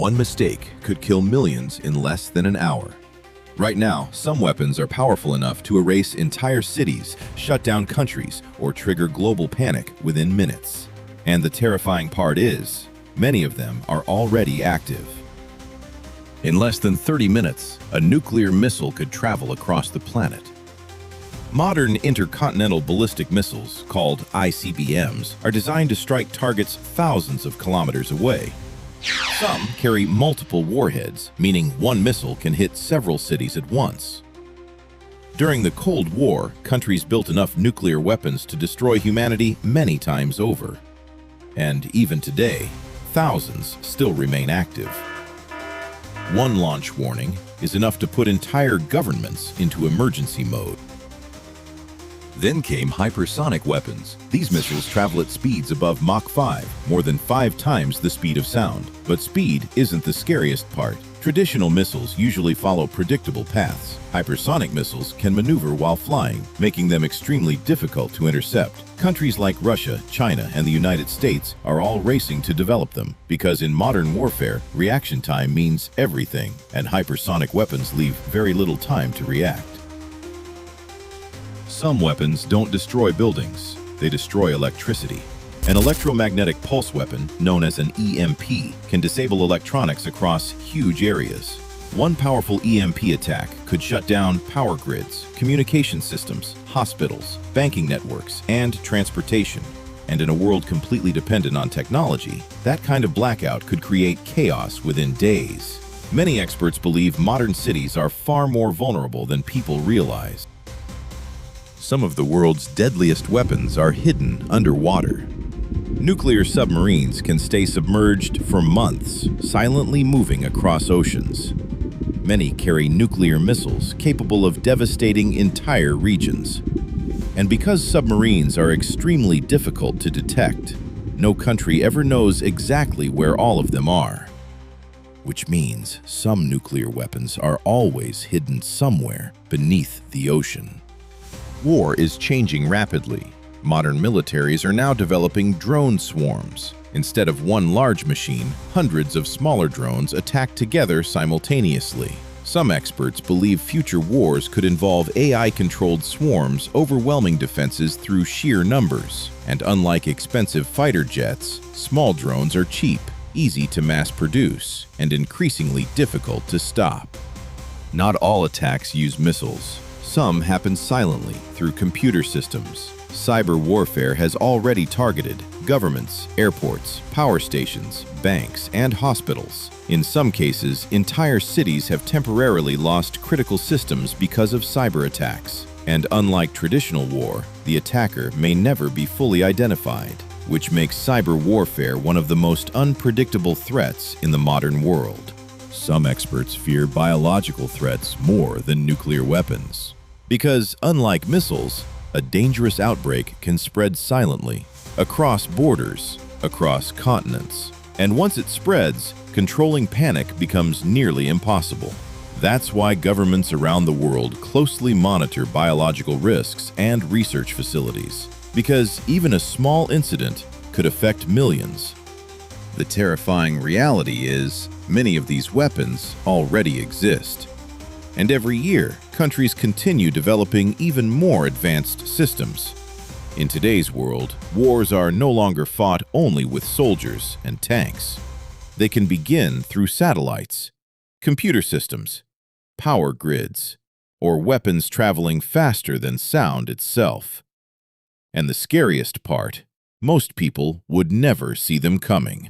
One mistake could kill millions in less than an hour. Right now, some weapons are powerful enough to erase entire cities, shut down countries, or trigger global panic within minutes. And the terrifying part is, many of them are already active. In less than 30 minutes, a nuclear missile could travel across the planet. Modern intercontinental ballistic missiles, called ICBMs, are designed to strike targets thousands of kilometers away. Some carry multiple warheads, meaning one missile can hit several cities at once. During the Cold War, countries built enough nuclear weapons to destroy humanity many times over. And even today, thousands still remain active. One launch warning is enough to put entire governments into emergency mode. Then came hypersonic weapons. These missiles travel at speeds above Mach 5, more than 5 times the speed of sound. But speed isn't the scariest part. Traditional missiles usually follow predictable paths. Hypersonic missiles can maneuver while flying, making them extremely difficult to intercept. Countries like Russia, China, and the United States are all racing to develop them, because in modern warfare, reaction time means everything, and hypersonic weapons leave very little time to react. Some weapons don't destroy buildings, they destroy electricity. An electromagnetic pulse weapon, known as an EMP, can disable electronics across huge areas. One powerful EMP attack could shut down power grids, communication systems, hospitals, banking networks, and transportation. And in a world completely dependent on technology, that kind of blackout could create chaos within days. Many experts believe modern cities are far more vulnerable than people realize. Some of the world's deadliest weapons are hidden underwater. Nuclear submarines can stay submerged for months, silently moving across oceans. Many carry nuclear missiles capable of devastating entire regions. And because submarines are extremely difficult to detect, no country ever knows exactly where all of them are. Which means some nuclear weapons are always hidden somewhere beneath the ocean. War is changing rapidly. Modern militaries are now developing drone swarms. Instead of one large machine, hundreds of smaller drones attack together simultaneously. Some experts believe future wars could involve AI-controlled swarms overwhelming defenses through sheer numbers. And unlike expensive fighter jets, small drones are cheap, easy to mass produce, and increasingly difficult to stop. Not all attacks use missiles. Some happen silently through computer systems. Cyber warfare has already targeted governments, airports, power stations, banks, and hospitals. In some cases, entire cities have temporarily lost critical systems because of cyber attacks. And unlike traditional war, the attacker may never be fully identified, which makes cyber warfare one of the most unpredictable threats in the modern world. Some experts fear biological threats more than nuclear weapons. Because, unlike missiles, a dangerous outbreak can spread silently, across borders, across continents. And once it spreads, controlling panic becomes nearly impossible. That's why governments around the world closely monitor biological risks and research facilities. Because even a small incident could affect millions. The terrifying reality is, many of these weapons already exist. And every year, countries continue developing even more advanced systems. In today's world, wars are no longer fought only with soldiers and tanks. They can begin through satellites, computer systems, power grids, or weapons traveling faster than sound itself. And the scariest part, most people would never see them coming.